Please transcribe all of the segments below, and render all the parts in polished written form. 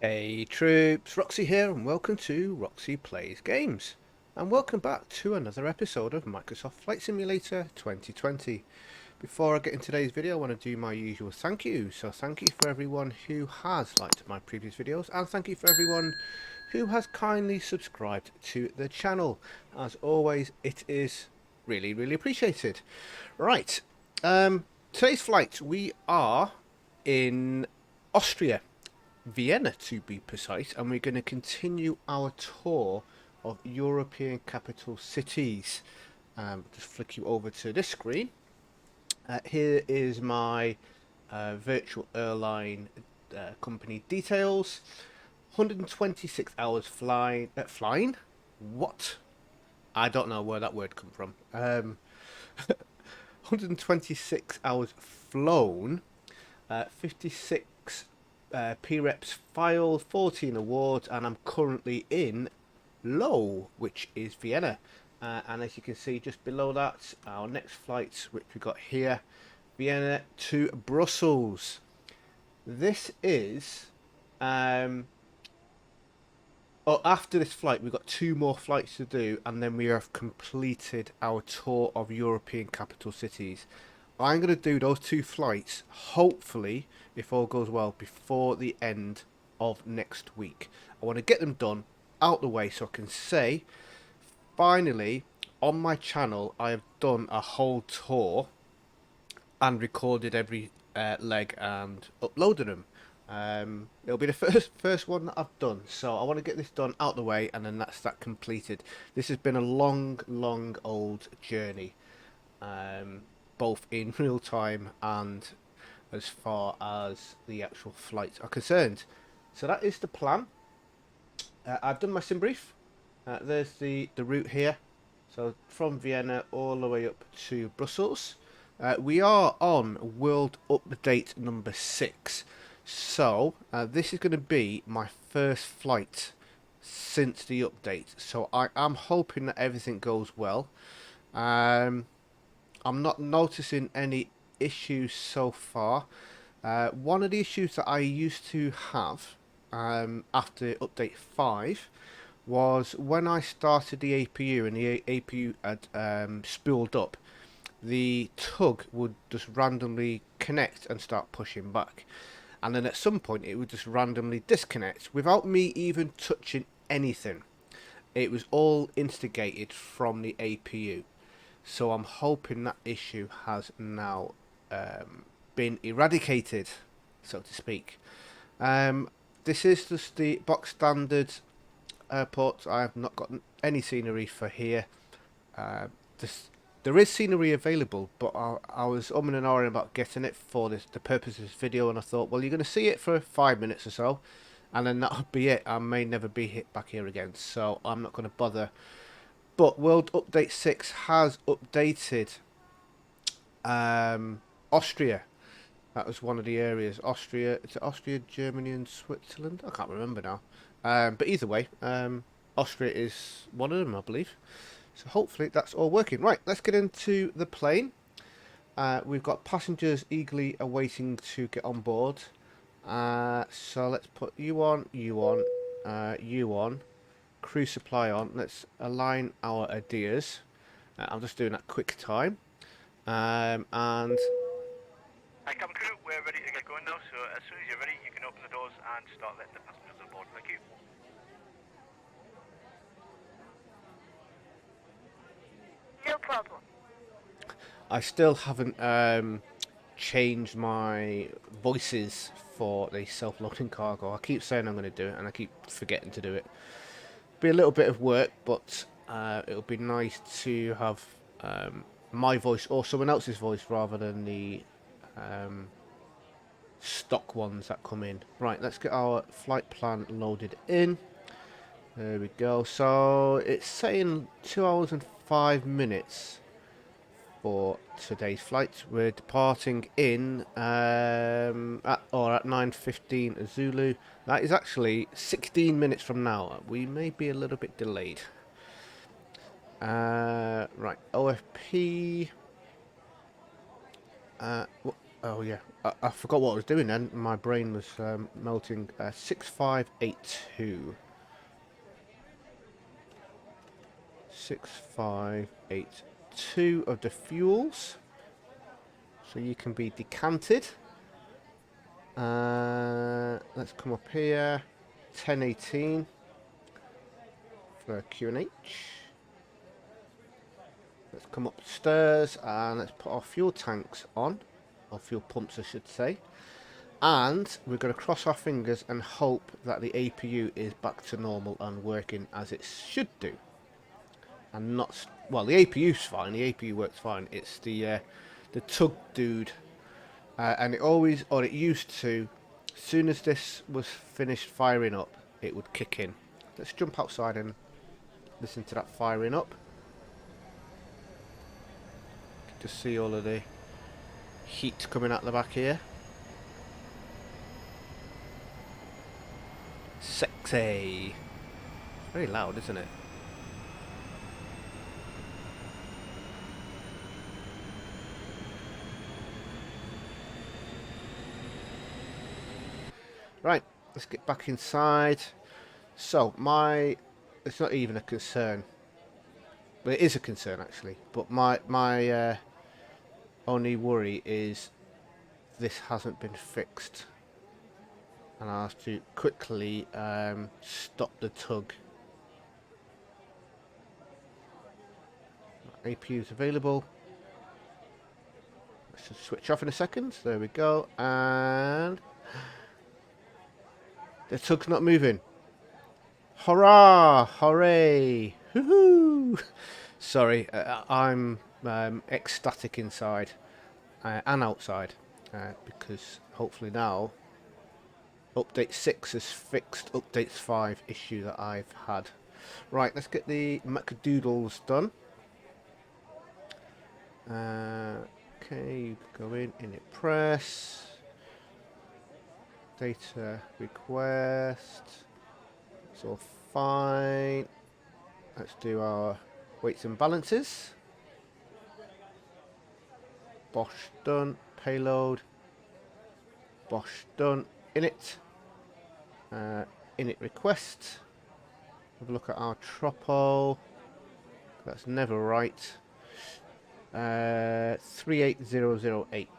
Hey troops, Roxee here and welcome to Roxee Plays Games. And welcome back to another episode of Microsoft Flight Simulator 2020. Before I get into today's video, I want to do my usual thank you. So thank you for everyone who has liked my previous videos, and thank you for everyone who has kindly subscribed to the channel. As always, it is really appreciated. Right, today's flight, we are in Austria. Vienna to be precise, and we're going to continue our tour of European capital cities. Just flick you over to this screen. Here is my virtual airline company details. 126 hours flying. What? I don't know where that word come from. 126 hours flown. 56 PREPs filed, 14 awards, and I'm currently in LOW, which is Vienna. And as you can see just below that, our next flight, which we got here, Vienna to Brussels. This is after this flight we've got 2 more flights to do, and then we have completed our tour of European capital cities. I'm going to do those 2 flights, hopefully, if all goes well, before the end of next week. I want to get them done, out the way, so I can say, finally, on my channel, I have done a whole tour and recorded every leg and uploaded them. It'll be the first one that I've done, so I want to get this done out the way, and then that's that completed. This has been a long old journey. Both in real time and as far as the actual flights are concerned. So that is the plan. I've done my sim brief. There's the route here. So from Vienna all the way up to Brussels. We are on world update number 6. So this is going to be my first flight since the update. So I am hoping that everything goes well. I'm not noticing any issues so far. One of the issues that I used to have after update 5 was when I started the APU and the APU had spooled up, the tug would just randomly connect and start pushing back. And then at some point it would just randomly disconnect without me even touching anything. It was all instigated from the APU. So I'm hoping that issue has now been eradicated, so to speak. This is just the box standard airport. I have not got any scenery for here. There is scenery available, but I was umming and ahhing about getting it for the purpose of this video, and I thought, well, you're going to see it for 5 minutes or so, and then that'll be it. I may never be hit back here again, so I'm not going to bother. But World Update 6 has updated Austria. That was one of the areas. Austria, is it Austria, Germany and Switzerland? I can't remember now. But either way, Austria is one of them, I believe. So hopefully that's all working. Right, let's get into the plane. We've got passengers eagerly awaiting to get on board. So let's put you on, you on. Crew supply on. Let's align our ideas. I'm just doing that quick time. And Hi, cabin crew, we're ready to get going now, so as soon as you're ready, you can open the doors and start letting the passengers on board. Thank you. No problem. I still haven't changed my voices for the self-loading cargo. I keep saying I'm going to do it, and I keep forgetting to do it. Be a little bit of work, but it'll be nice to have my voice or someone else's voice rather than the stock ones that come in. Right, let's get our flight plan loaded in. There we go. So it's saying 2 hours and 5 minutes for today's flight. We're departing in at 9:15 Zulu. That is actually 16 minutes from now. We may be a little bit delayed. Right, OFP. Oh yeah, I forgot what I was doing then. My brain was melting. 6582. 6582 of the fuels. So you can be decanted. Let's come up here. 1018 for Q&H. Let's come upstairs and let's put our fuel tanks on. Or fuel pumps, I should say. And we're going to cross our fingers and hope that the APU is back to normal and working as it should do. And not... Well, the APU's fine. The APU works fine. It's the tug dude. And it always... Or it used to... As soon as this was finished firing up, it would kick in. Let's jump outside and listen to that firing up. Just see all of the heat coming out the back here. Sexy. Very loud, isn't it? Right, let's get back inside. So, it's not even a concern. But it is a concern, actually. But my only worry is this hasn't been fixed. And I have to quickly stop the tug. APU is available. Let's just switch off in a second. There we go. And the tug's not moving. Hurrah! Hooray! Woohoo! Sorry, I'm ecstatic inside and outside because hopefully now Update 6 has fixed Update 5 issue that I've had. Right, let's get the McDoodles done. Okay, go in it press. Data request. It's all fine. Let's do our weights and balances. Bosch done. Payload. Bosch done. Init. Init request. Have a look at our tropo. That's never right. 38008.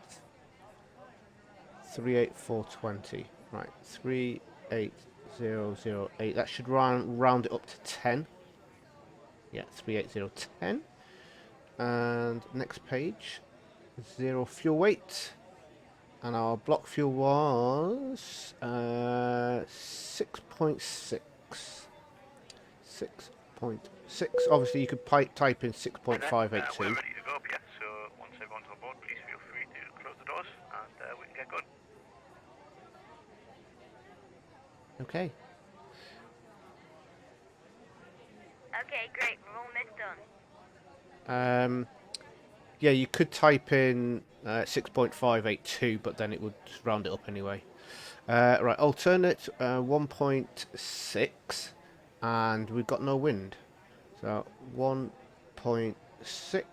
38420. Right, 38008. That should round it up to 10. Yeah, 38010. And next page, 0 fuel weight. And our block fuel was 6.6. 6.6. Obviously, you could type in 6.582. We're ready to go, yeah. So once everyone's on board, please feel free to close the doors and we can get going. Okay. Okay, great. We're almost done. Yeah, you could type in 6.582, but then it would round it up anyway. Right, alternate 1.6, and we've got no wind. So 1.6,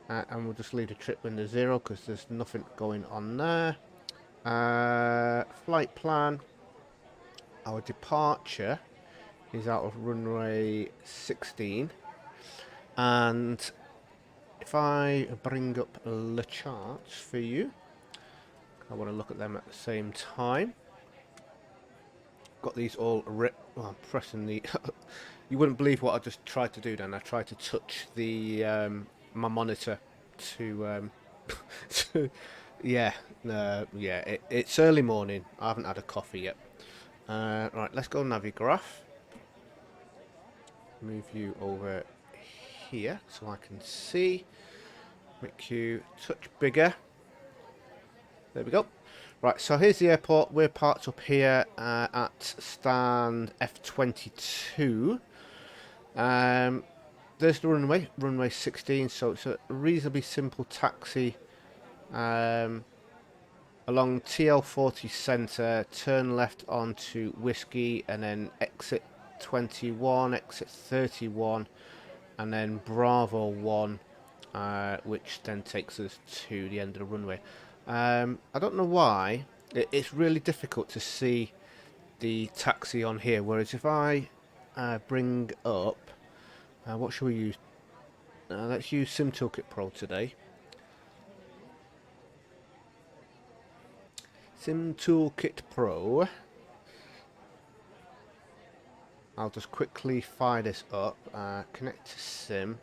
and we'll just leave the trip wind to 0 because there's nothing going on there. Flight plan. Our departure is out of runway 16, and if I bring up the charts for you, I want to look at them at the same time. Got these all well, I'm pressing the you wouldn't believe what I just tried to do then. I tried to touch the my monitor to yeah, it's early morning. I haven't had a coffee yet. Right, let's go Navigraph. Move you over here so I can see. Make you touch bigger. There we go. Right, so here's the airport. We're parked up here at stand F22. There's the runway 16. So it's a reasonably simple taxi along TL40 centre. Turn left onto Whiskey and then exit 21, exit 31, and then Bravo 1 which then takes us to the end of the runway. I don't know why it's really difficult to see the taxi on here, whereas if I bring up what shall we use? Let's use Sim Toolkit Pro today. Sim Toolkit Pro. I'll just quickly fire this up, connect to Sim,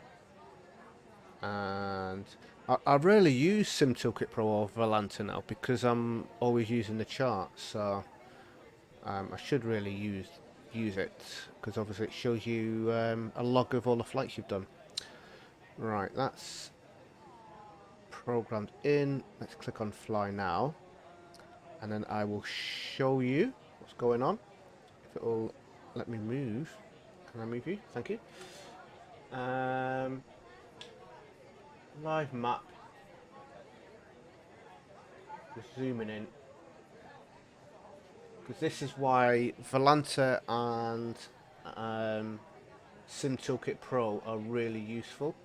and I rarely use Sim Toolkit Pro or Volanta now because I'm always using the chart, so I should really use it because obviously it shows you a log of all the flights you've done. Right, that's programmed in. Let's click on Fly Now, and then I will show you what's going on. If it will let me move. Can I move you? Thank you. Live map. Just zooming in. Because this is why Volanta and Sim Toolkit Pro are really useful.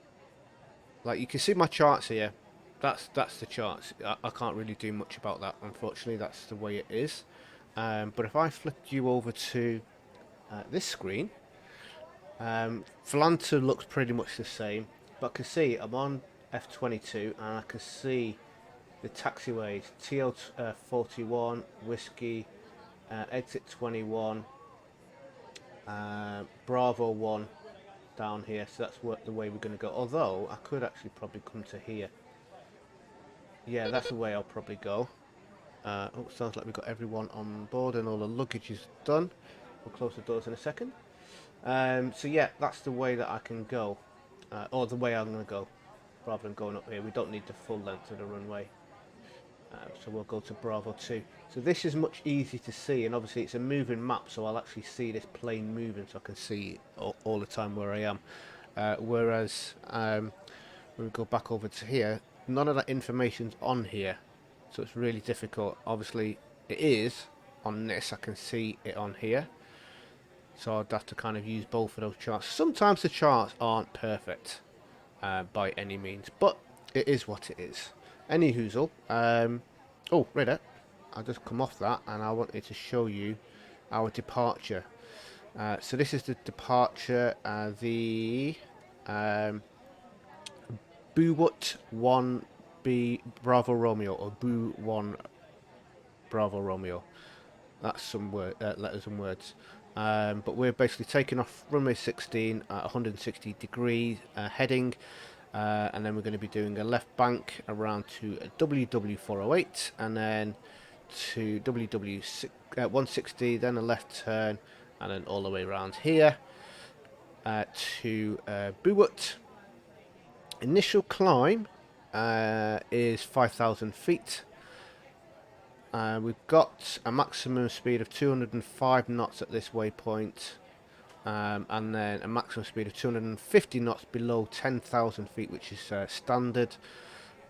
Like you can see my charts here. That's the charts. I can't really do much about that, unfortunately. That's the way it is. But if I flipped you over to this screen, Volanta looks pretty much the same, but I can see I'm on F22 and I can see the taxiways TL41 Whiskey, exit 21, Bravo 1 down here, so that's the way we're going to go. Although I could actually probably come to here. Yeah, that's the way I'll probably go. Oh, sounds like we've got everyone on board and all the luggage is done. We'll close the doors in a second. So yeah, that's the way that I can go, or the way I'm going to go, rather than going up here. We don't need the full length of the runway, so we'll go to Bravo 2. So this is much easier to see, and obviously it's a moving map, so I'll actually see this plane moving, so I can see all the time where I am. Whereas when we go back over to here, none of that information's on here, so it's really difficult. Obviously it is on this, I can see it on here. So I'd have to kind of use both of those charts. Sometimes the charts aren't perfect by any means, but it is what it is. Any hoozle. Oh, right there. I'll just come off that and I wanted to show you our departure. So this is the departure, the Boo-Wut 1B Bravo Romeo, or Boo 1 Bravo Romeo. That's some letters and words. But we're basically taking off runway 16 at 160 degrees heading, and then we're going to be doing a left bank around to WW408 and then to WW160, then a left turn, and then all the way around here to Boo-Wut. Initial climb is 5,000 feet. We've got a maximum speed of 205 knots at this waypoint, and then a maximum speed of 250 knots below 10,000 feet, which is standard.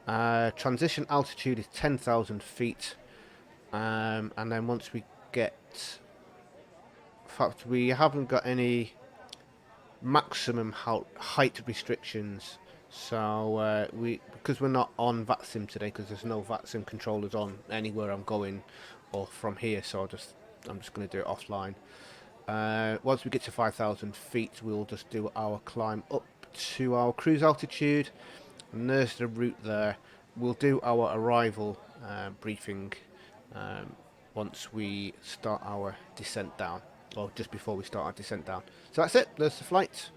Transition altitude is 10,000 feet, and then once we get... In fact, we haven't got any maximum height restrictions. So because we're not on VATSIM today, because there's no VATSIM controllers on anywhere I'm going or from here, so I'm just going to do it offline. Once we get to 5,000 feet, we'll just do our climb up to our cruise altitude, and there's the route there. We'll do our arrival briefing once we start our descent down, or just before we start our descent down. So that's it, there's the flight.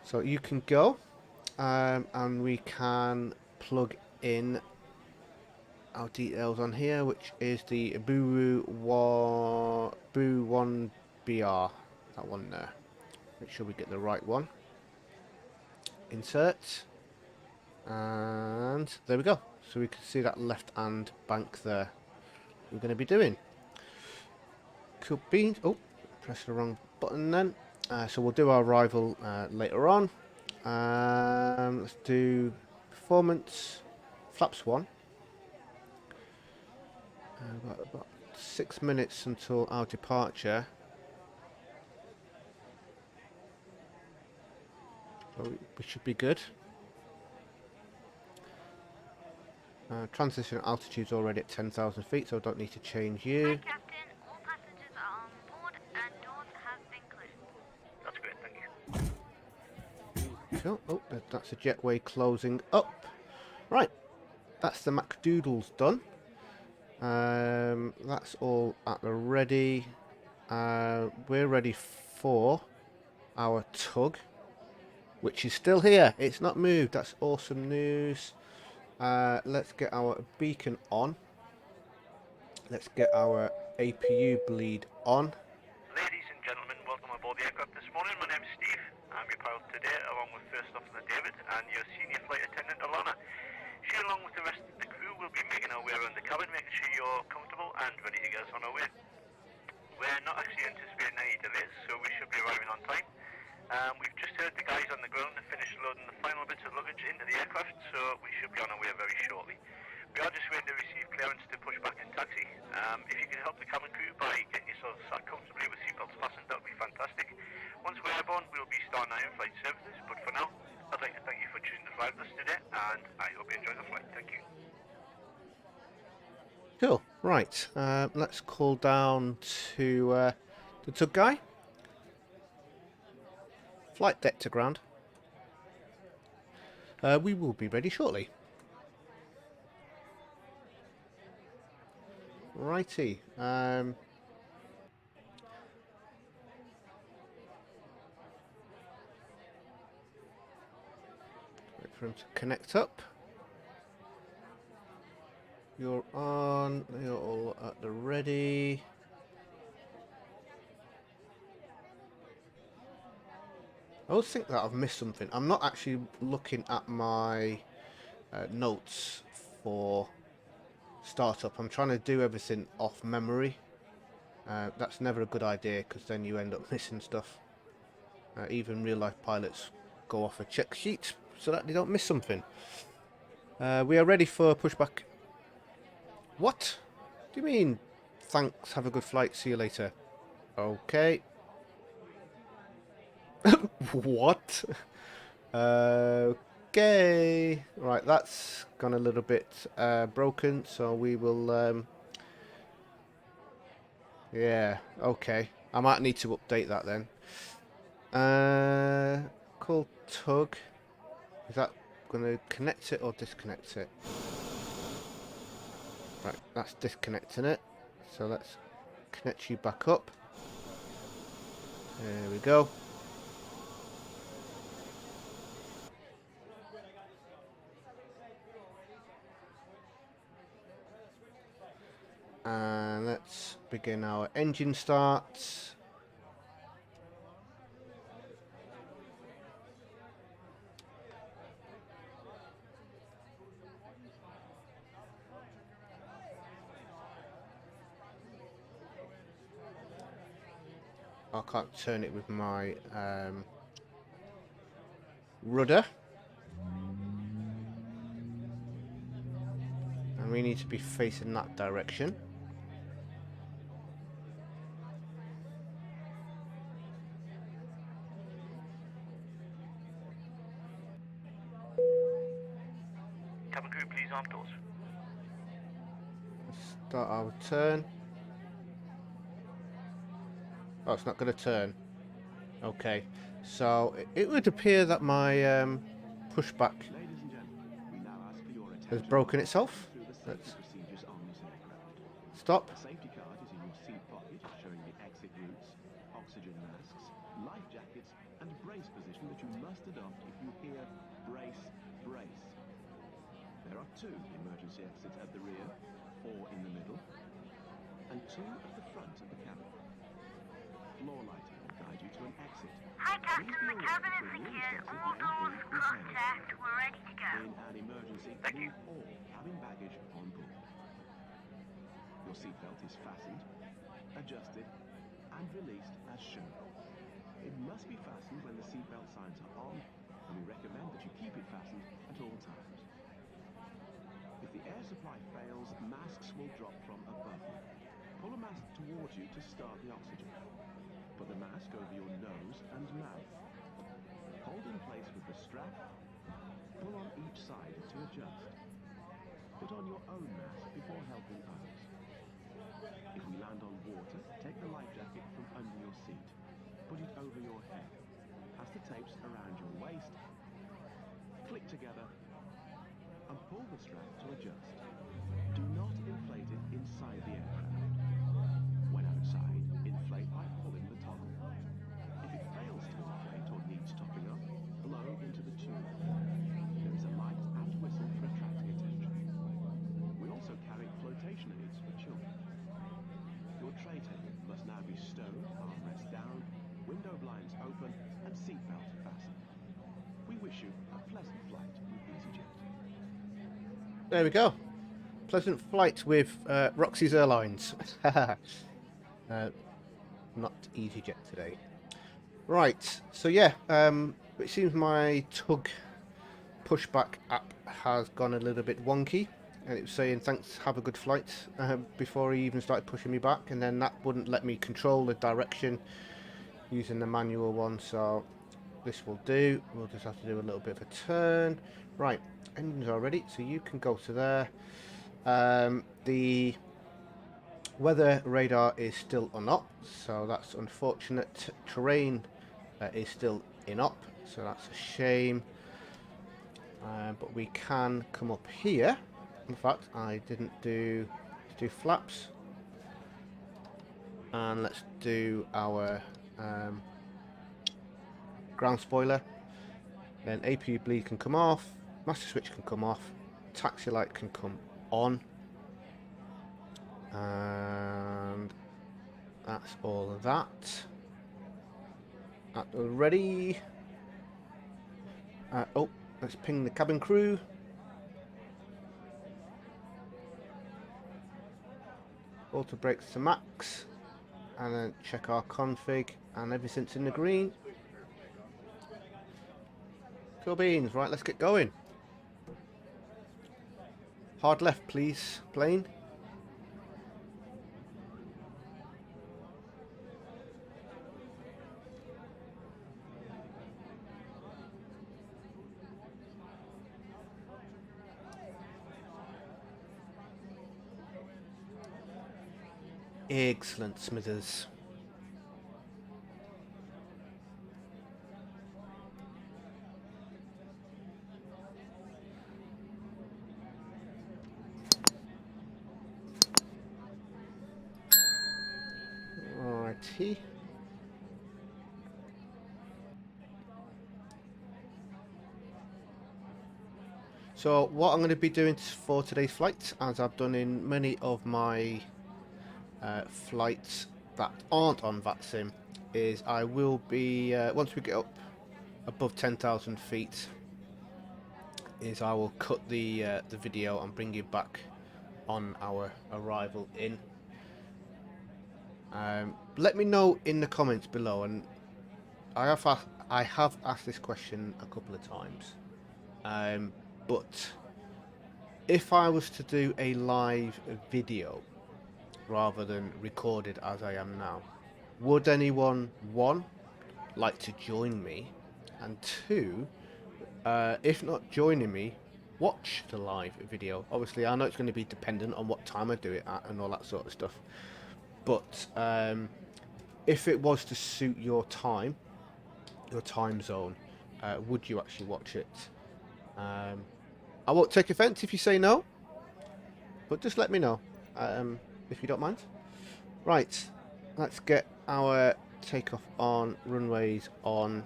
So you can go. And we can plug in our details on here, which is the Boo 1BR, that one there. Make sure we get the right one. Insert, and there we go. So we can see that left-hand bank there. We're going to be doing. Could be. Oh, press the wrong button then. So we'll do our arrival later on. Let's do performance, flaps 1. Got about 6 minutes until our departure. So we should be good. Transition altitude's already at 10,000 feet, so I don't need to change Hi, you. Captain. All passengers are on board and doors have been closed. That's great, thank you. Cool. Oh, that's a jetway closing up. Right, that's the MacDoodles done. That's all at the ready. We're ready for our tug, which is still here. It's not moved. That's awesome news. Let's get our beacon on. Let's get our APU bleed on. Ladies and gentlemen, welcome aboard the aircraft this morning. My name is Steve. I'm your pilot today, along with First Officer David and your senior flight attendant Alana. She, along with the rest of the crew, will be making our way around the cabin, making sure you're comfortable and ready to get us on our way. We're not actually anticipating any delays, so we should be arriving on time. We've just heard the guys on the ground have finished loading the final bits of luggage into the aircraft, so we should be on our way very shortly. We are just waiting to receive clearance to push back in taxi. If you can help the cabin crew by getting yourselves sat comfortably with seatbelts fastened, that would be fantastic. Once we're airborne, we'll be starting our in-flight services, but for now, I'd like to thank you for choosing to fly with us today, and I hope you enjoy the flight. Thank you. Cool. Right. Let's call down to the tug guy. Flight deck to ground. We will be ready shortly. Righty. Wait for him to connect up. You're on. You're all at the ready. I always think that I've missed something. I'm not actually looking at my notes for startup. I'm trying to do everything off memory. That's never a good idea because then you end up missing stuff. Even real life pilots go off a check sheet so that they don't miss something. We are ready for pushback. What? Do you mean? Thanks, have a good flight, see you later. Okay. What? Okay. Right, that's gone a little bit broken, so we will... yeah, okay. I might need to update that then. Call tug. Is that going to connect it or disconnect it? Right, that's disconnecting it. So let's connect you back up. There we go. And let's begin our engine start. I can't turn it with my rudder. And we need to be facing that direction. Cabin crew, please arm doors. Let's start our turn. Oh, it's not going to turn. Okay, so it would appear that my pushback has broken itself. Let's stop. A safety card is in your seat pocket, showing the exit routes, oxygen masks, life jackets, and brace position that you must adopt if you hear brace, brace. There are 2 emergency exits at the rear, 4 in the middle, and 2 at the front of the cabin. Floor lighting will guide you to an exit. Hi, Captain. The cabin is secured. All doors contact. We're ready to go. In an emergency, Thank you. leave all cabin baggage on board. Your seatbelt is fastened, adjusted, and released as shown. It must be fastened when the seatbelt signs are on, and we recommend that you keep it fastened at all times. If the air supply fails, masks will drop from above you. Pull a mask towards you to start the oxygen. Put the mask over your nose and mouth. Hold in place with the strap. Pull on each side to adjust. but on your own mass before helping others. If we land on water, take the life jacket from under your seat. Put it over your head. Pass the tapes around your waist. Click together and pull the strap to adjust. Do not inflate it inside the aircraft. When outside, inflate by pulling the toggle. If it fails to inflate or needs topping up, blow into the tube. There is a light and whistle for attracting attention. We also carry flotation aids for children. Your tray table must now be stowed, armrest down, window blinds open, and seatbelt fastened. We wish you a pleasant flight with EasyJet. There we go. Pleasant flight with Roxee's Airlines. Not EasyJet today. Right, so yeah, it seems my tug pushback app has gone a little bit wonky, and it was saying thanks, have a good flight before he even started pushing me back, and then that wouldn't let me control the direction using the manual one, so this will do. We'll just have to do a little bit of a turn. Right, engines are ready, so you can go to there. The weather radar is still on up, so that's unfortunate. Terrain is still in up, so that's a shame. But we can come up here. In fact, I didn't do, let's do flaps, and let's do our ground spoiler. Then APU bleed can come off, master switch can come off, taxi light can come on, and that's all of that. Ready. Oh, let's ping the cabin crew. Auto brakes to max, and then check our config, and everything's in the green. Cool beans. Right, let's get going. Hard left, please, plane. Excellent, Smithers. Alrighty. So what I'm going to be doing for today's flight, as I've done in many of my flights that aren't on VATSIM, is I will be, once we get up above 10,000 feet, is I will cut the video and bring you back on our arrival in. Let me know in the comments below, and I have asked this question a couple of times, but if I was to do a live video rather than recorded as I am now, would anyone, one, like to join me, and two, if not joining me, watch the live video? Obviously I know it's going to be dependent on what time I do it at and all that sort of stuff, but if it was to suit your time zone, would you actually watch it? I won't take offense if you say no, but just let me know, if you don't mind. Right, let's get our takeoff on, runways on,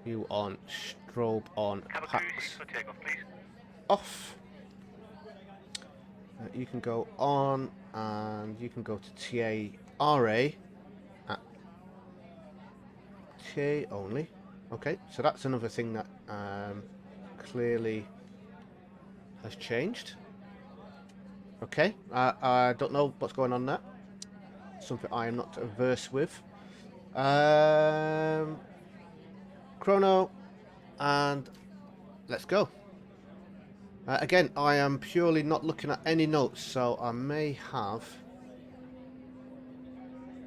you on, strobe on, packs for takeoff, please. off. You can go on, and you can go to TARA at TA only. Okay, so that's another thing that clearly has changed. Okay, I don't know what's going on there. Something I am not averse with. Chrono, and let's go. Again, I am purely not looking at any notes, so I may have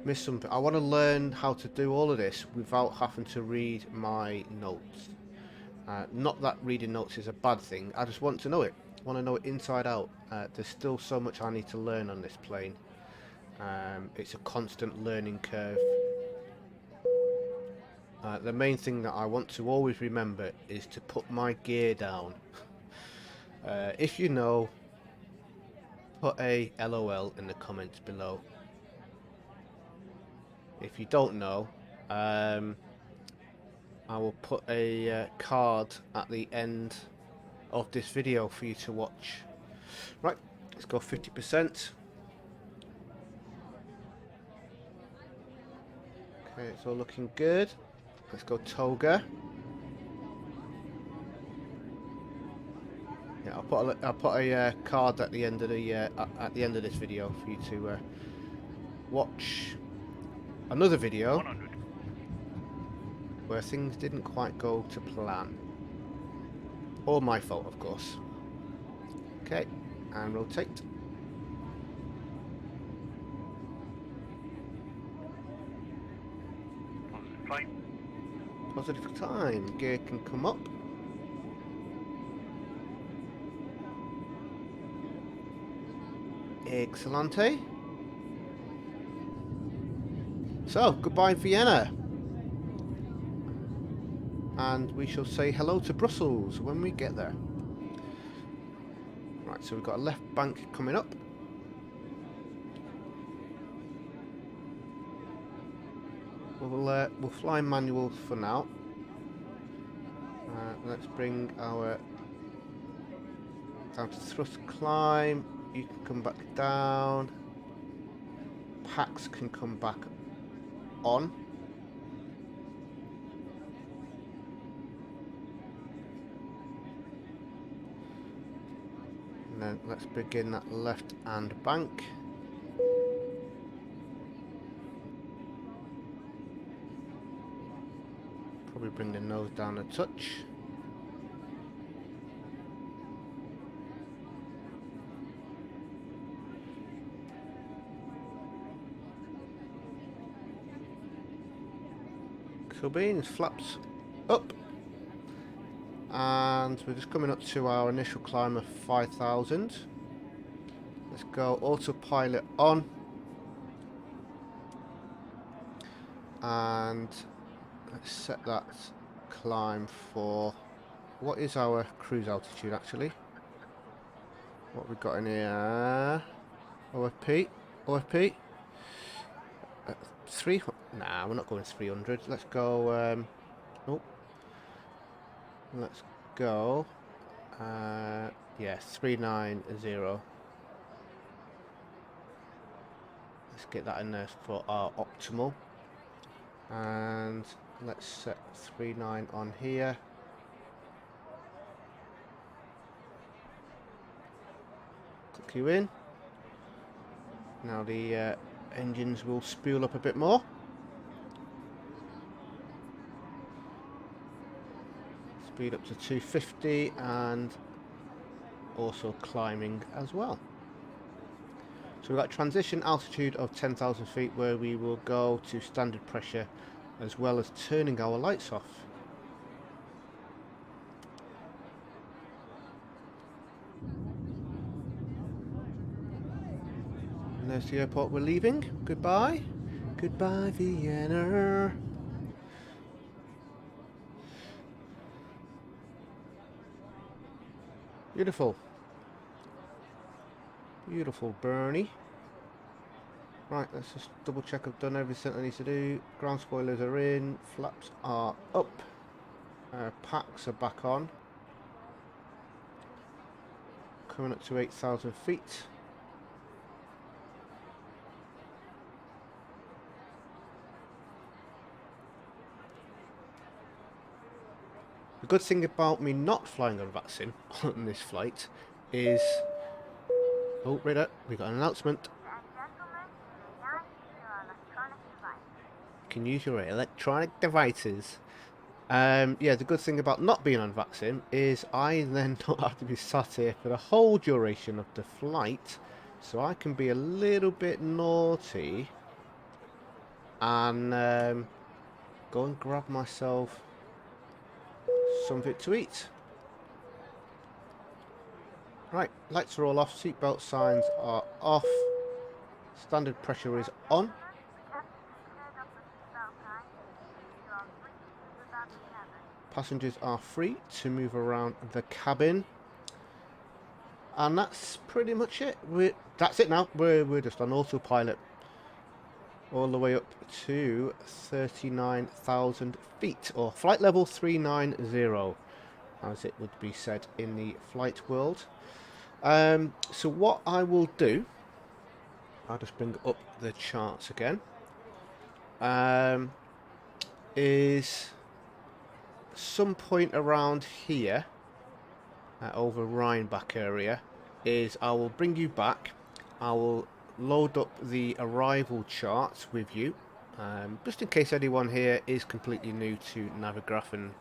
missed something. I want to learn how to do all of this without having to read my notes. Not that reading notes is a bad thing, I just want to know it. want to know it inside out. There's still so much I need to learn on this plane. It's a constant learning curve. The main thing that I want to always remember is to put my gear down. If you know, put a LOL in the comments below. If you don't know, I will put a card at the end of this video for you to watch. Right, let's go 50%. Okay, it's all looking good. Let's go Toga. Yeah, I'll put a card at the end of this video for you to watch another video 100. where things didn't quite go to plan. All my fault, of course. Okay, and rotate. Positive flight. Positive time. Gear can come up. Excellente. So, goodbye Vienna. And we shall say hello to Brussels when we get there. Right, so we've got a left bank coming up. We'll fly manual for now. Let's bring our down to thrust climb. You can come back down. Packs can come back on. And then let's begin that left hand bank. Probably bring the nose down a touch. Beans, flaps up, and we're just coming up to our initial climb of 5,000. Let's go autopilot on, and let's set that climb for, what is our cruise altitude actually? What we got in here? OFP. 300. Nah, we're not going 300. Let's go. Let's go. Yeah, 390. Let's get that in there for our optimal. And let's set 39 on here. Click you in. Now the engines will spool up a bit more. Speed up to 250 and also climbing as well. So we've got transition altitude of 10,000 feet where we will go to standard pressure as well as turning our lights off. And there's the airport we're leaving. Goodbye. Goodbye, Vienna. Beautiful. Beautiful, Bernie. Right, let's just double check I've done everything I need to do. Ground spoilers are in. Flaps are up. Packs are back on. Coming up to 8,000 feet. The good thing about me not flying on vaccine on this flight is... Oh, right up, we got an announcement. You can use your electronic devices. Yeah, the good thing about not being on vaccine is I then don't have to be sat here for the whole duration of the flight, so I can be a little bit naughty and go and grab myself something to eat. Right, lights are all off, seatbelt signs are off, standard pressure is on. Passengers are free to move around the cabin. And that's pretty much it. That's it now. We're just on autopilot. All the way up to 39,000 feet, or flight level 390, as it would be said in the flight world. So what I will do, I'll just bring up the charts again, is some point around here, over Rhinebeck area, is I will bring you back. I will load up the arrival charts with you, just in case anyone here is completely new to Navigraph and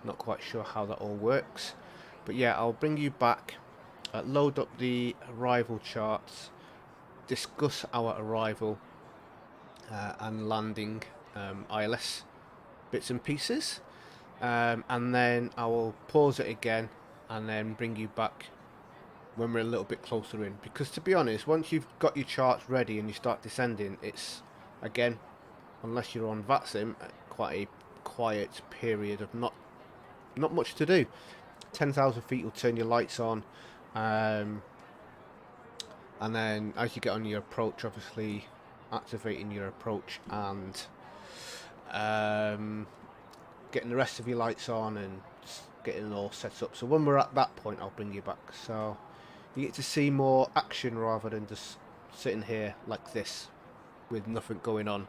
not quite sure how that all works. But yeah, I'll bring you back, load up the arrival charts, discuss our arrival and landing ILS bits and pieces, and then I will pause it again and then bring you back when we're a little bit closer in, because to be honest, once you've got your charts ready and you start descending, it's, again, unless you're on VATSIM, quite a quiet period of not much to do. 10,000 feet will turn your lights on, and then as you get on your approach, obviously activating your approach and getting the rest of your lights on and getting it all set up. So when we're at that point, I'll bring you back, so you get to see more action rather than just sitting here like this with nothing going on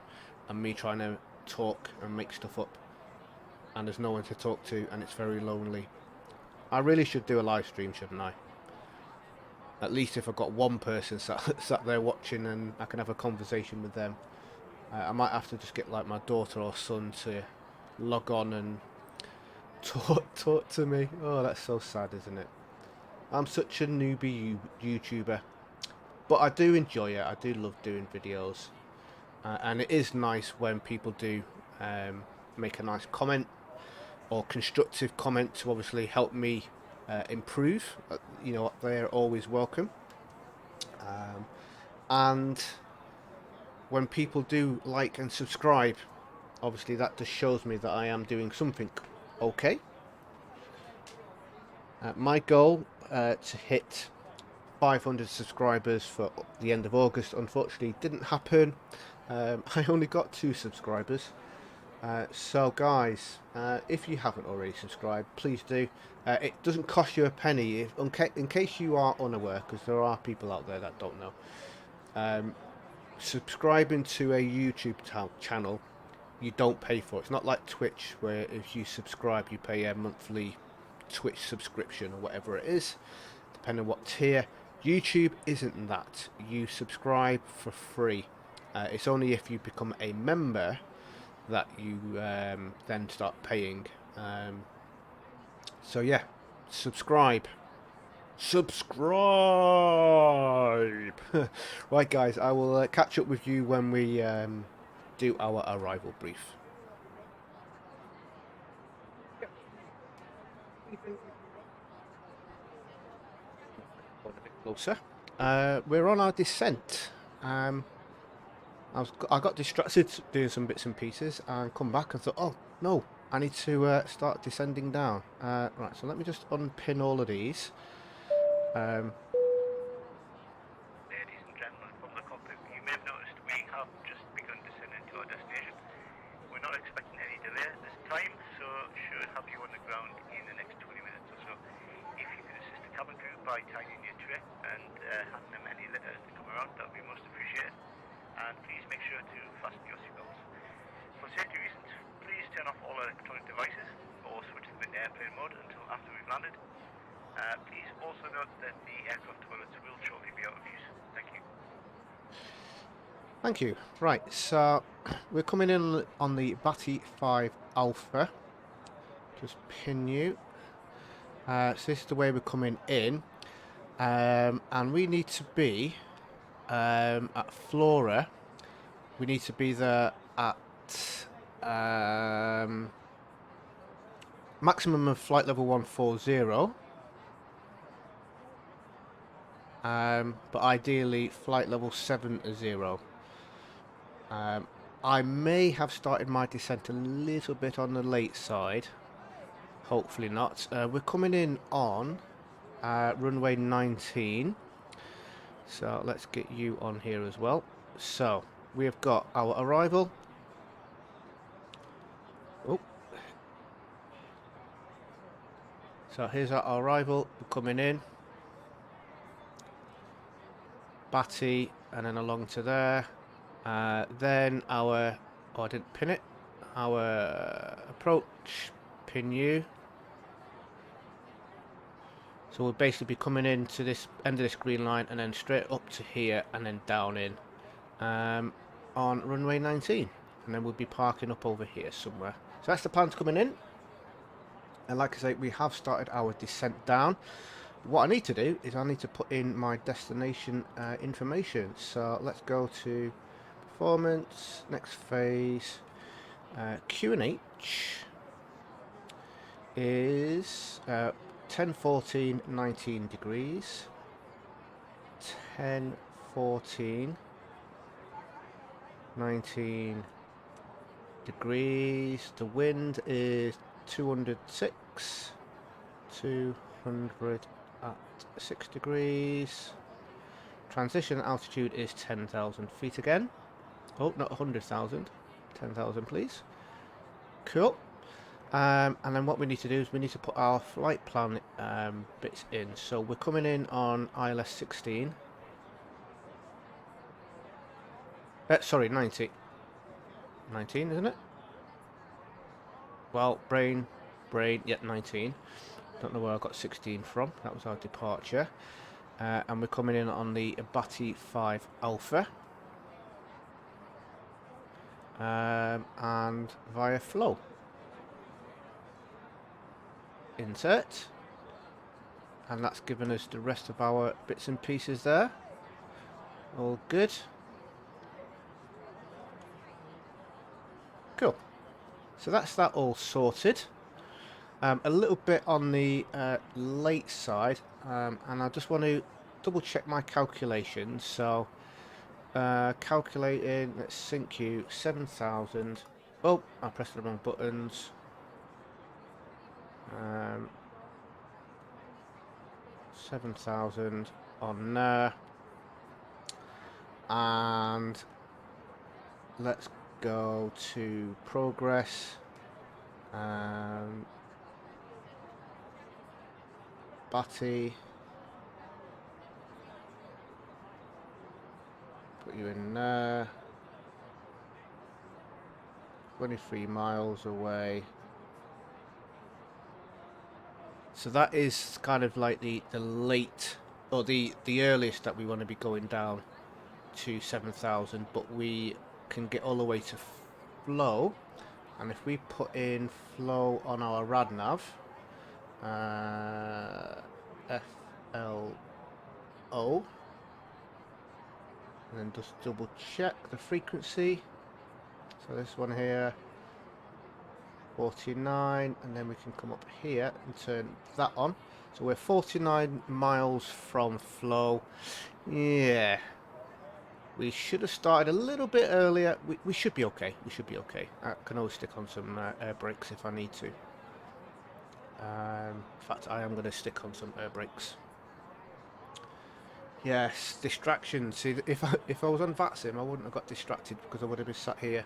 and me trying to talk and make stuff up and there's no one to talk to and it's very lonely. I really should do a live stream, shouldn't I? At least if I've got one person sat there watching and I can have a conversation with them. I might have to just get like my daughter or son to log on and talk to me. Oh, that's so sad, isn't it? I'm such a newbie YouTuber, but I do enjoy it. I do love doing videos, and it is nice when people do make a nice comment or constructive comment to obviously help me improve. You know, they're always welcome, and when people do like and subscribe, obviously that just shows me that I am doing something okay. My goal to hit 500 subscribers for the end of August unfortunately didn't happen. I only got 2 subscribers. So guys, if you haven't already subscribed, please do. It doesn't cost you a penny, in case you are unaware, because there are people out there that don't know. Subscribing to a YouTube channel, you don't pay for it. It's not like Twitch, where if you subscribe you pay a monthly Twitch subscription or whatever it is, depending on what tier. YouTube isn't that. You subscribe for free. It's only if you become a member that you then start paying. So yeah, subscribe. Right guys, I will catch up with you when we do our arrival brief. A bit closer. We're on our descent. I got distracted doing some bits and pieces and come back and thought, oh no, I need to start descending down. Right, so let me just unpin all of these. Ladies and gentlemen from the cockpit, you may have noticed we have just begun descending to our destination. We're not expecting any delay at this time, so should have you on the ground in the next 20 minutes or so. If you could assist the cabin crew by tying in your tray and hand them any letters to come around, that would be most appreciated. And please make sure to fasten your seatbelts. For safety reasons, please turn off all electronic devices or switch them into airplane mode until after we've landed. Please also note that the aircraft toilets will shortly be out of use. Thank you. Thank you. Right, so we're coming in on the Batty 5 Alpha. Just pin you. So this is the way we're coming in. And we need to be at Flora. We need to be there at maximum of flight level 140. but ideally flight level 70. I may have started my descent a little bit on the late side. Hopefully not. We're coming in on runway 19. So let's get you on here as well. So we have got our arrival. Oh. So here's our arrival. We're coming in. Batty, and then along to there. Then our, oh, I didn't pin it. Our approach, pin you. So we'll basically be coming in to this end of this green line and then straight up to here and then down in on runway 19. And then we'll be parking up over here somewhere. So that's the plan to coming in. And like I say, we have started our descent down. What I need to do is I need to put in my destination information. So let's go to performance, next phase. QNH is 10, 14, 19 degrees. 10, 14, 19 degrees. The wind is 206. 200 at 6 degrees. Transition altitude is 10,000 feet again. Oh, not 100,000. 10,000 please. Cool. And then what we need to do is we need to put our flight plan bits in. So we're coming in on ILS 16. Sorry, 90. 19, isn't it? Well, brain, yeah, 19. Don't know where I got 16 from. That was our departure. And we're coming in on the Batty 5 Alpha. And via flow. Insert. And that's given us the rest of our bits and pieces there. All good. Cool. So that's that all sorted. A little bit on the late side, and I just want to double check my calculations. So calculating, let's sync you 7,000. Oh, I pressed the wrong buttons. 7,000 on there, and let's go to progress. Batty, put you in there. 23 miles away. So that is kind of like the late, or the earliest that we want to be going down to 7,000, but we can get all the way to flow. And if we put in flow on our radnav, FLO, and then just double check the frequency. So this one here, 49, and then we can come up here and turn that on. So we're 49 miles from flow. Yeah, we should have started a little bit earlier. We should be okay. We should be okay. I can always stick on some air brakes if I need to. In fact, I am going to stick on some air brakes. Yes, distraction. See, if I was on VATSIM, I wouldn't have got distracted because I would have been sat here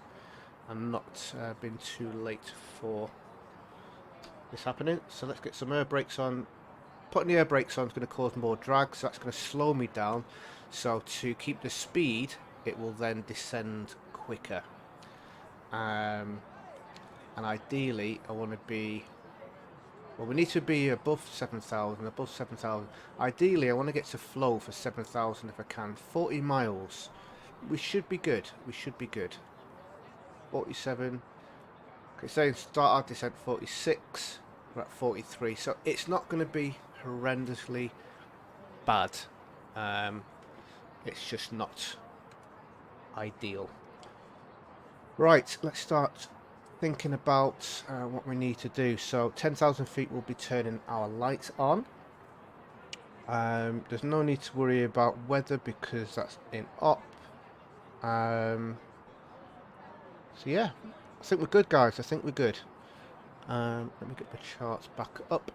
and not been too late for this happening. So let's get some air brakes on. Putting the air brakes on is going to cause more drag, so that's going to slow me down. So to keep the speed, it will then descend quicker. And ideally, I want to be... Well, we need to be above 7,000, above 7,000. Ideally, I want to get to flow for 7,000 if I can. 40 miles. We should be good. We should be good. 47. Okay, saying start our descent 46. We're at 43. So it's not going to be horrendously bad. It's just not ideal. Right, let's start thinking about what we need to do. So 10,000 feet, we'll be turning our lights on. There's no need to worry about weather because that's in op. So yeah, I think we're good, guys. I think we're good. Let me get the charts back up.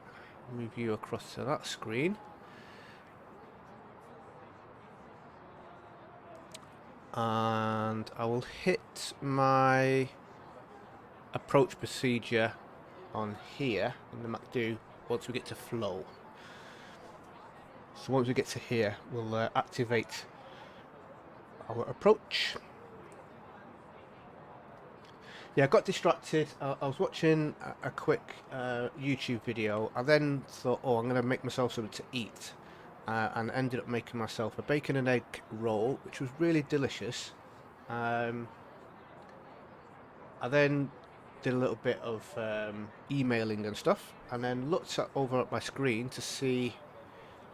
Move you across to that screen. And I will hit my approach procedure on here in the MacDo once we get to flow. So once we get to here, we'll activate our approach. Yeah, I got distracted. I was watching a quick YouTube video. I then thought, oh, I'm going to make myself something to eat. And ended up making myself a bacon and egg roll, which was really delicious. I then did a little bit of emailing and stuff, and then looked over at my screen to see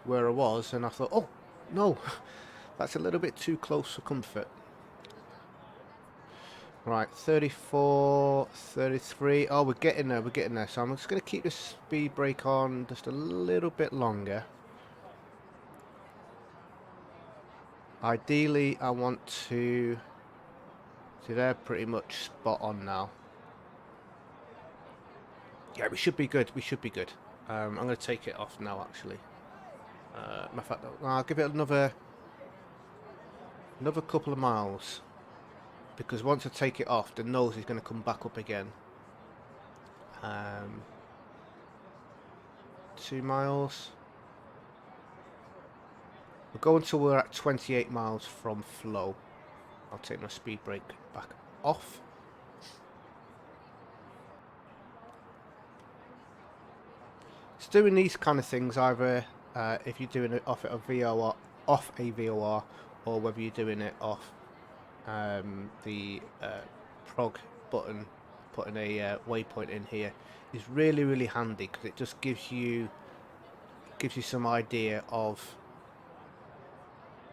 where I was, and I thought, oh, no, that's a little bit too close for comfort. Right, 34, 33. Oh, we're getting there, we're getting there. So I'm just going to keep the speed brake on just a little bit longer. Ideally, I want to... See, they're pretty much spot on now. Yeah, we should be good, we should be good. I'm going to take it off now, actually. Matter of fact, I'll give it another couple of miles. Because once I take it off, the nose is going to come back up again. 2 miles. We'll go until we're at 28 miles from flow. I'll take my speed brake back off. It's doing these kind of things either if you're doing it off a VOR, or whether you're doing it off the prog button, putting a waypoint in here is really handy because it just gives you some idea of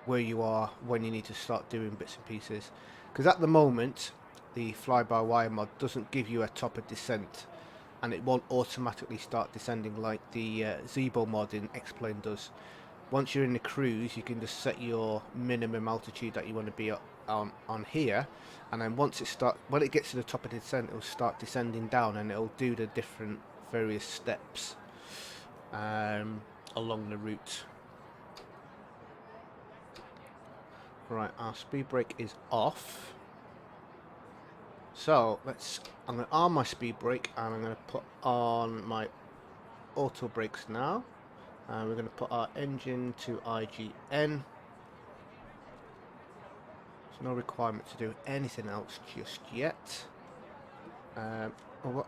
where you are when you need to start doing bits and pieces. Because at the moment, the fly-by-wire mod doesn't give you a top of descent, and it won't automatically start descending like the Zebo mod in X-Plane does. Once you're in the cruise, you can just set your minimum altitude that you want to be on here, and then when it gets to the top of the descent, it'll start descending down, and it'll do the different various steps along the route. Right, our speed brake is off. So I'm going to arm my speed brake, and I'm going to put on my auto brakes now. And we're going to put our engine to IGN. There's no requirement to do anything else just yet. And we're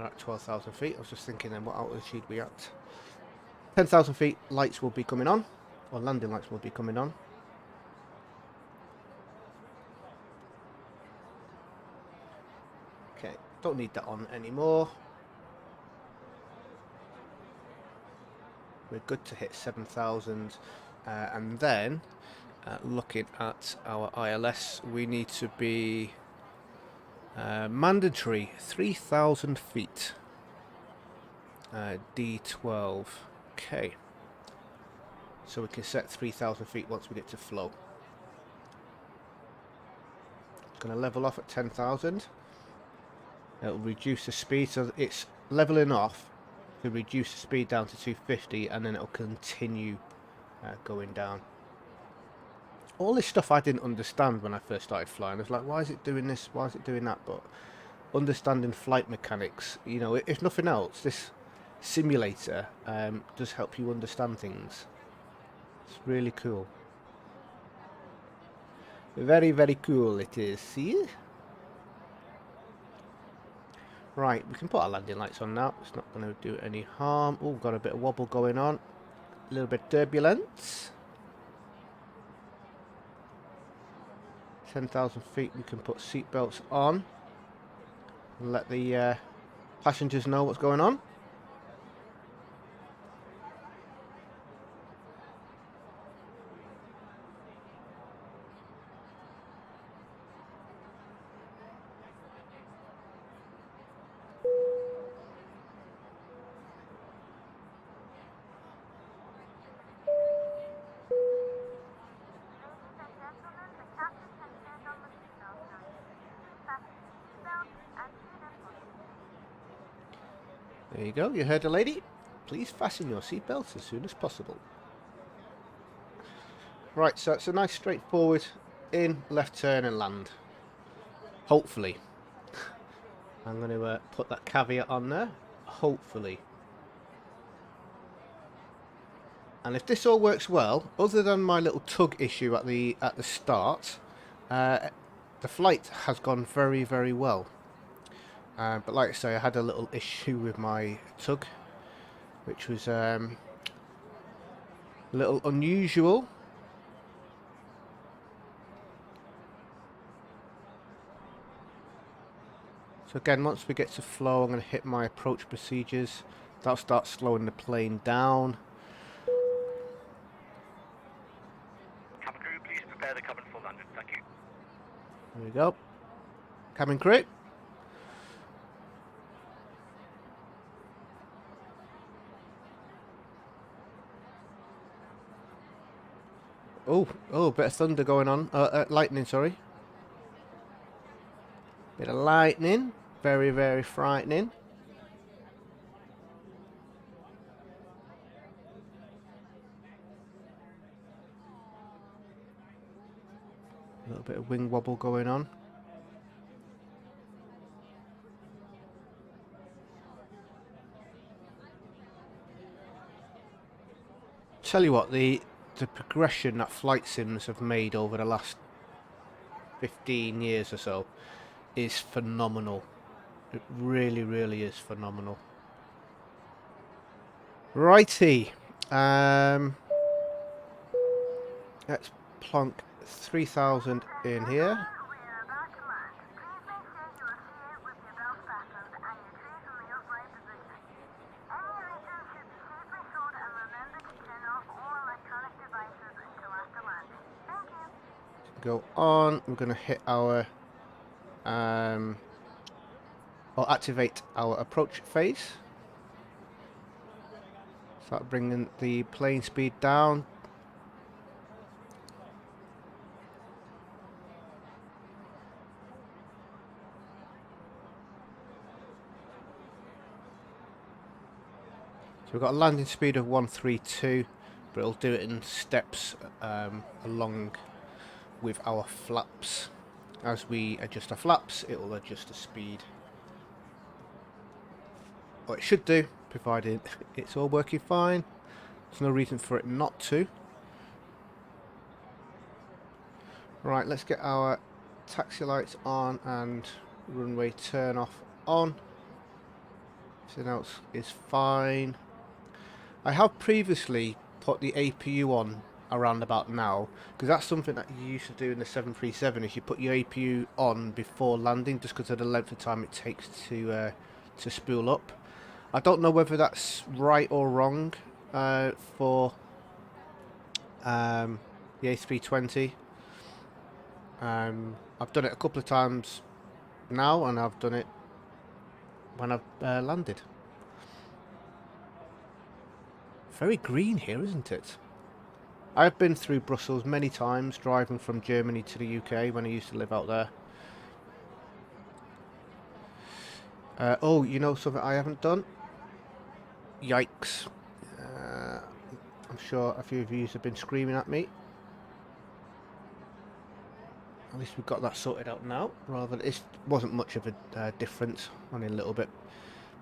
at 12,000 feet. I was just thinking then, what altitude we at? 10,000 feet, lights will be coming on, or landing lights will be coming on. Okay, don't need that on anymore. We're good to hit 7,000, and then looking at our ILS, we need to be mandatory 3,000 feet. D12. Okay, so we can set 3,000 feet once we get to flow. Going to level off at 10,000. It'll reduce the speed, so it's leveling off to reduce the speed down to 250, and then it'll continue going down. All this stuff I didn't understand when I first started flying. I was like, why is it doing this? Why is it doing that? But understanding flight mechanics, you know, if nothing else, this simulator does help you understand things. It's really cool. Very cool it is. See? Right, we can put our landing lights on now. It's not going to do any harm. Oh, got a bit of wobble going on. A little bit turbulence. 10,000 feet, we can put seatbelts on. And let the passengers know what's going on. There you go, you heard the lady. Please fasten your seatbelts as soon as possible. Right, so it's a nice straightforward in, left turn and land. Hopefully. I'm going to put that caveat on there. Hopefully. And if this all works well, other than my little tug issue at the start, the flight has gone very, very well. But like I say, I had a little issue with my tug, which was a little unusual. So again, once we get to flow, I'm going to hit my approach procedures. That'll start slowing the plane down. Cabin crew, please prepare the cabin for landing. Thank you. There we go. Cabin crew. Oh, bit of thunder going on. Lightning, sorry. Bit of lightning. Very, very frightening. A little bit of wing wobble going on. Tell you what, the progression that flight sims have made over the last 15 years or so is phenomenal. It really, really is phenomenal. Righty. Let's plonk 3,000 in here. Go on. We're going to hit our or activate our approach phase. Start bringing the plane speed down. So we've got a landing speed of 132, but it'll do it in steps along with our flaps. As we adjust our flaps, it will adjust the speed. Or it should do, provided it's all working fine. There's no reason for it not to. Right, let's get our taxi lights on and runway turn off on. Everything else is fine. I have previously put the APU on around about now, because that's something that you used to do in the 737, is you put your APU on before landing, just because of the length of time it takes to spool up. I don't know whether that's right or wrong for the A320. I've done it a couple of times now, and I've done it when I've landed. Very green here, isn't it? I've been through Brussels many times, driving from Germany to the UK when I used to live out there. Oh, you know something I haven't done? Yikes. I'm sure a few of you have been screaming at me. At least we've got that sorted out now. Rather, it wasn't much of a difference, only a little bit,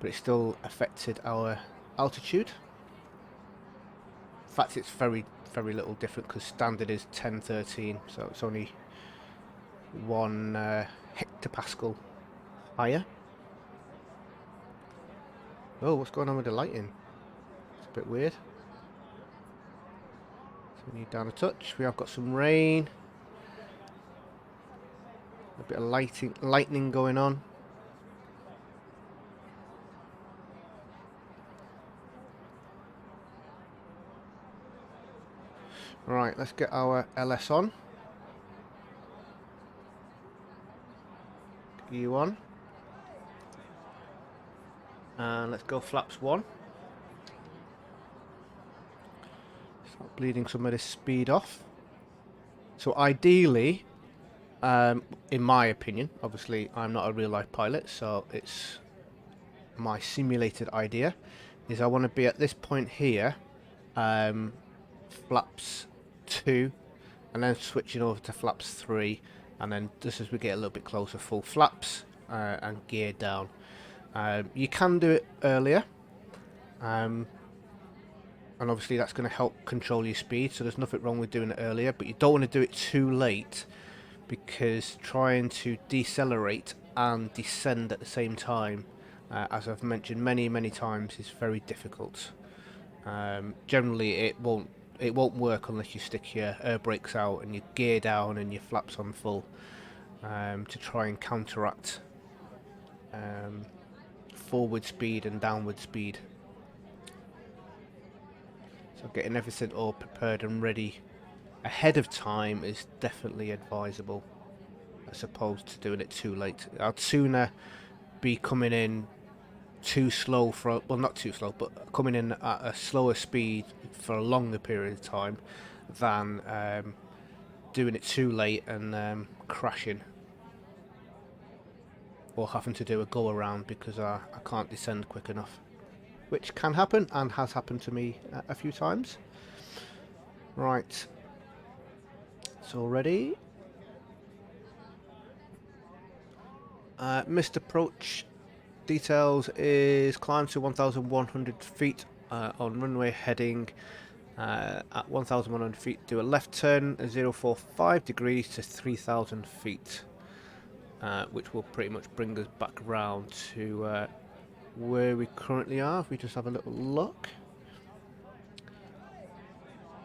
but it still affected our altitude. In fact, it's very, very little different, because standard is 1013, so it's only 1 hectopascal higher. Oh, what's going on with the lighting? It's a bit weird. So we need down a touch. We have got some rain. A bit of lightning going on. Right, let's get our LS on. Get you on. And let's go flaps 1. Start bleeding some of this speed off. So ideally, in my opinion, obviously I'm not a real life pilot, so it's my simulated idea, is I want to be at this point here, flaps 2, and then switching over to flaps 3, and then just as we get a little bit closer, full flaps and gear down. You can do it earlier, and obviously that's going to help control your speed, so there's nothing wrong with doing it earlier, but you don't want to do it too late, because trying to decelerate and descend at the same time, as I've mentioned many times, is very difficult. Generally it won't work unless you stick your air brakes out and your gear down and your flaps on full, to try and counteract forward speed and downward speed. So getting everything all prepared and ready ahead of time is definitely advisable, as opposed to doing it too late. I'd sooner be coming in too slow for, well, not too slow, but coming in at a slower speed for a longer period of time than doing it too late and crashing, or having to do a go around because I can't descend quick enough, which can happen and has happened to me a few times. Right, so ready. Missed approach details is climb to 1,100 feet on runway heading. At 1,100 feet, do a left turn 045 degrees to 3,000 feet, which will pretty much bring us back around to where we currently are. If we just have a little look.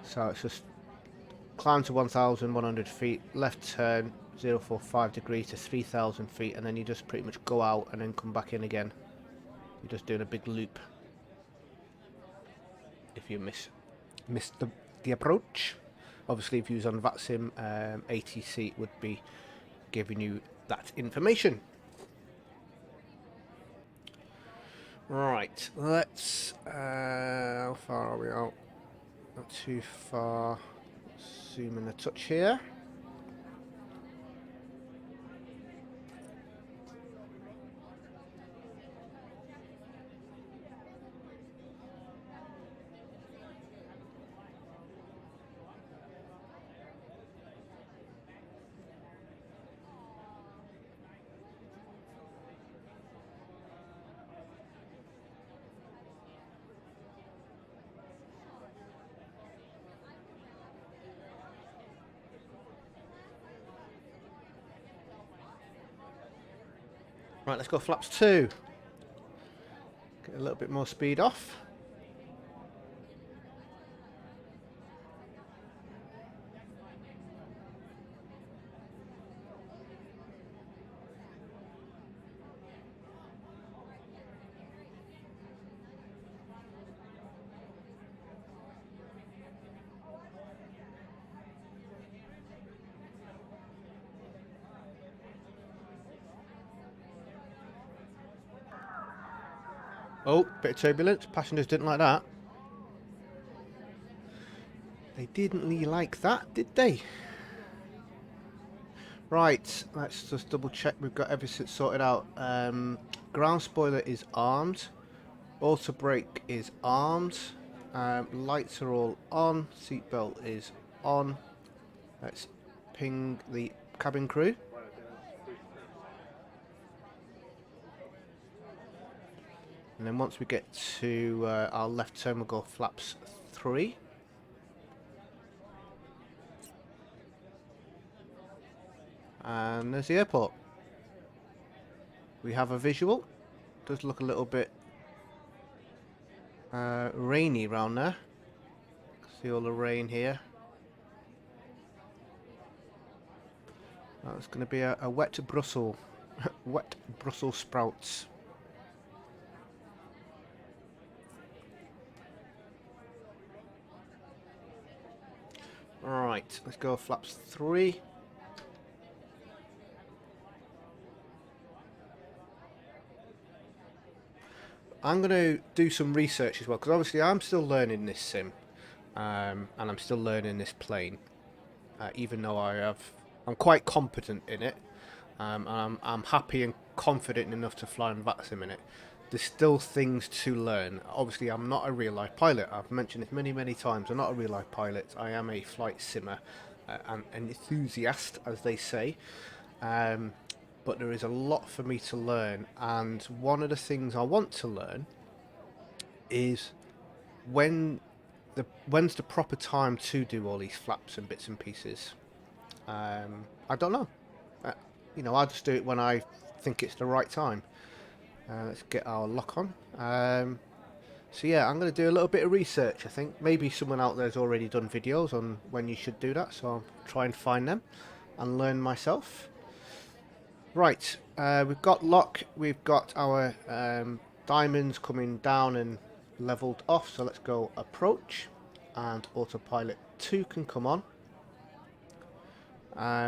So it's just climb to 1,100 feet, left turn 045 degrees to 3,000 feet, and then you just pretty much go out and then come back in again. You're just doing a big loop if you miss the approach. Obviously if you use on VATSIM, ATC would be giving you that information. Right, let's how far are we out? Not too far. Zoom in a touch here. Right, let's go flaps 2. Get a little bit more speed off. Oh, bit of turbulence. Passengers didn't like that. They didn't really like that, did they? Right, let's just double check we've got everything sorted out. Ground spoiler is armed. Auto brake is armed. Lights are all on. Seatbelt is on. Let's ping the cabin crew. And then once we get to our left turn, we'll go flaps 3. And there's the airport. We have a visual. Does look a little bit rainy around there. See all the rain here. It's going to be a wet Brussels, wet Brussels sprouts. Right, let's go flaps 3. I'm going to do some research as well, because obviously I'm still learning this sim, and I'm still learning this plane, even though I'm quite competent in it, and I'm happy and confident enough to fly in VATSIM in it. There's still things to learn. Obviously, I'm not a real-life pilot. I've mentioned this many times. I'm not a real-life pilot. I am a flight simmer and an enthusiast, as they say. But there is a lot for me to learn, and one of the things I want to learn is when's the proper time to do all these flaps and bits and pieces. I don't know. You know, I'll just do it when I think it's the right time. Let's get our lock on. So yeah, I'm going to do a little bit of research. I think maybe someone out there's already done videos on when you should do that, so I'll try and find them and learn myself. Right, we've got lock, we've got our diamonds coming down and leveled off, so let's go approach, and autopilot 2 can come on.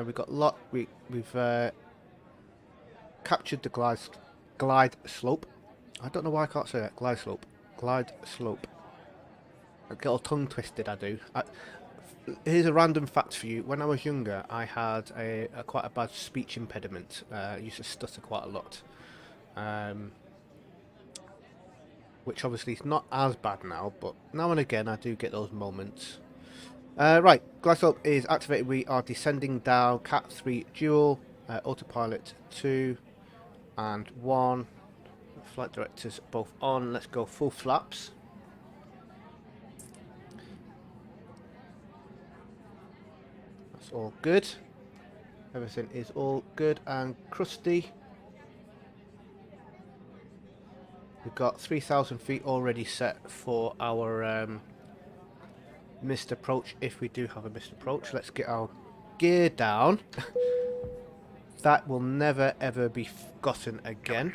We've got lock, we've captured the glide slope. I don't know why I can't say that. Glide slope. I get all tongue twisted, I do. Here's a random fact for you. When I was younger, I had quite a bad speech impediment. I used to stutter quite a lot. Which obviously is not as bad now, but now and again I do get those moments. Right, glide slope is activated. We are descending down. Cat 3 dual, autopilot 2 and 1. Flight directors both on. Let's go full flaps. That's all good. Everything is all good and crusty. We've got 3,000 feet already set for our missed approach, if we do have a missed approach. Let's get our gear down. That will never ever be forgotten again.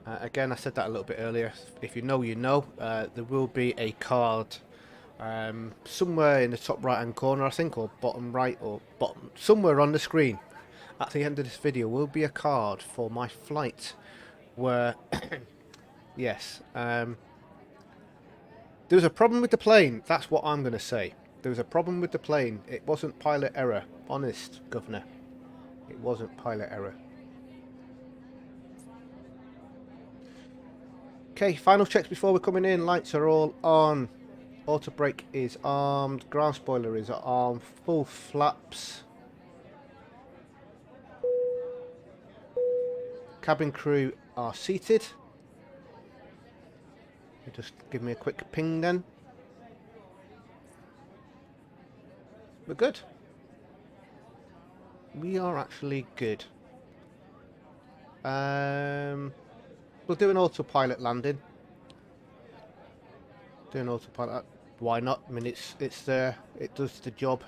Again, I said that a little bit earlier. If you know, you know. There will be a card somewhere in the top right hand corner, I think, or bottom right, or bottom, somewhere on the screen. At the end of this video will be a card for my flight where yes, there was a problem with the plane. That's what I'm going to say. There was a problem with the plane. It wasn't pilot error. Honest, Governor. It wasn't pilot error. Okay, final checks before we're coming in. Lights are all on. Auto brake is armed. Ground spoiler is armed. Full flaps. Cabin crew are seated. Just give me a quick ping then. We're good. We are actually good. We'll do an autopilot landing. Do an autopilot. Why not? I mean, it's there. It does the job.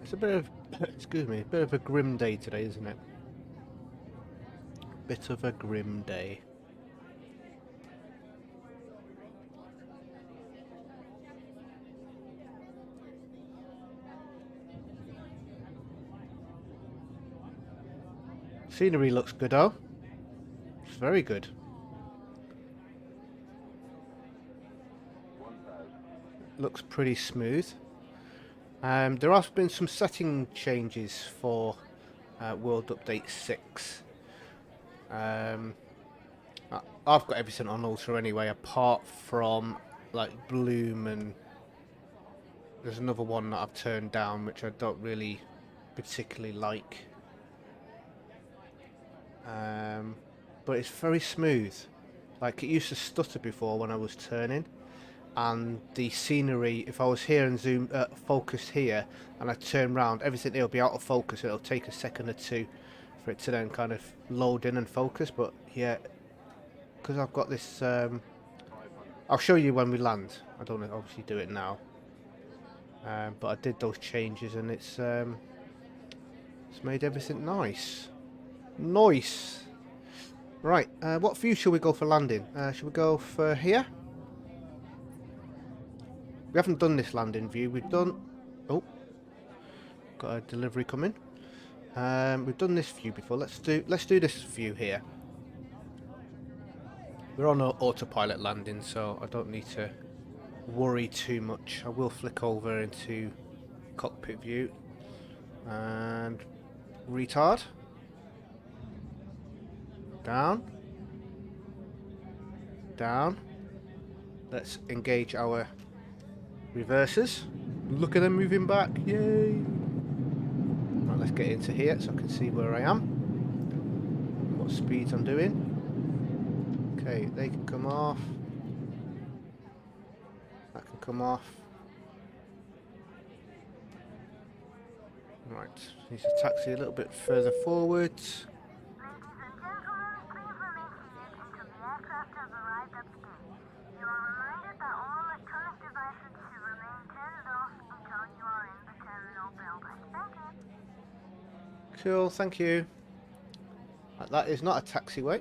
It's a bit of, excuse me, a bit of a grim day today, isn't it? Bit of a grim day. Scenery looks good, though. It's very good. Looks pretty smooth. There have been some setting changes for World Update 6. I've got everything on Ultra anyway, apart from like Bloom, and there's another one that I've turned down, which I don't really particularly like. But it's very smooth. Like, it used to stutter before when I was turning. And the scenery, if I was here and zoom focused here and I turn around, everything will be out of focus. It'll take a second or two for it to then kind of load in and focus. But yeah, because I've got this, I'll show you when we land. I don't obviously do it now, but I did those changes and it's made everything nice. Right, what view should we go for landing? Should we go for here? We haven't done this landing view. We've done... Oh, got a delivery coming. We've done this view before. Let's do this view here. We're on an autopilot landing, so I don't need to worry too much. I will flick over into cockpit view and retard. Down. Down. Let's engage our reversers. Look at them moving back. Yay! Right, let's get into here so I can see where I am. What speeds I'm doing. Okay, they can come off. That can come off. Right, need to taxi a little bit further forwards. Cool, thank you. That is not a taxiway,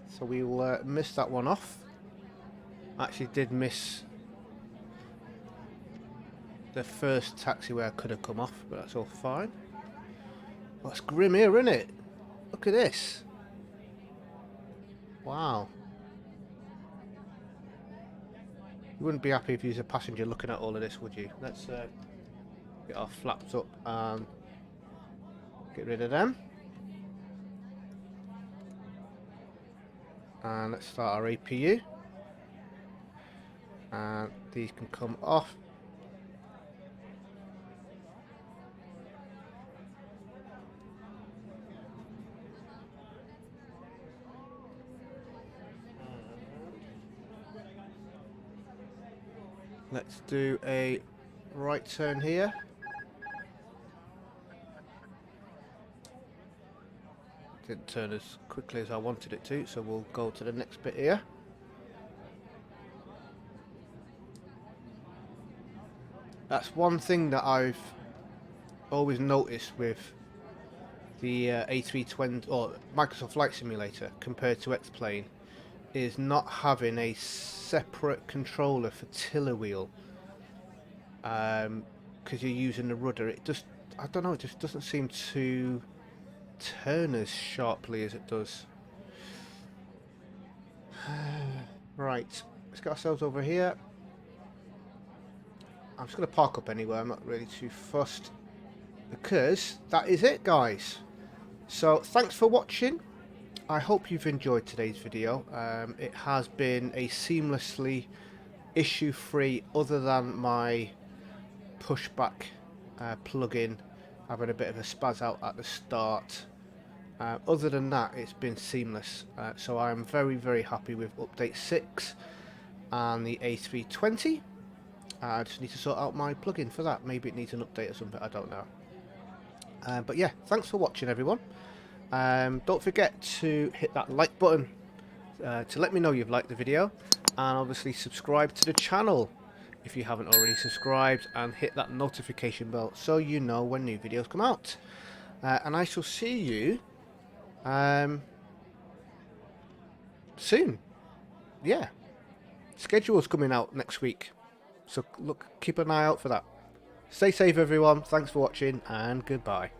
so we will miss that one off. Actually did miss the first taxiway I could have come off, but that's all fine. Oh, it's grim here, isn't it? Look at this. Wow. You wouldn't be happy if you was a passenger looking at all of this, would you? Let's get our flaps up and get rid of them. And let's start our APU. And these can come off. Let's do a right turn here. Didn't turn as quickly as I wanted it to, so we'll go to the next bit here. That's one thing that I've always noticed with the A320 or Microsoft Flight Simulator compared to X-Plane is not having a separate controller for tiller wheel, because you're using the rudder. It just, I don't know, it just doesn't seem to turn as sharply as it does. Right, let's get ourselves over here. I'm just going to park up anywhere. I'm not really too fussed, because that is it, guys. So thanks for watching. I hope you've enjoyed today's video. It has been a seamlessly issue-free, other than my pushback plugin having a bit of a spaz out at the start. Other than that, it's been seamless. So I'm very, very happy with update 6 and the A320. I just need to sort out my plugin for that. Maybe it needs an update or something, I don't know. But yeah, thanks for watching, everyone. Don't forget to hit that like button to let me know you've liked the video, and obviously subscribe to the channel if you haven't already subscribed, and hit that notification bell so you know when new videos come out. And I shall see you soon. Yeah, schedule's coming out next week, so look, keep an eye out for that. Stay safe, everyone. Thanks for watching, and goodbye.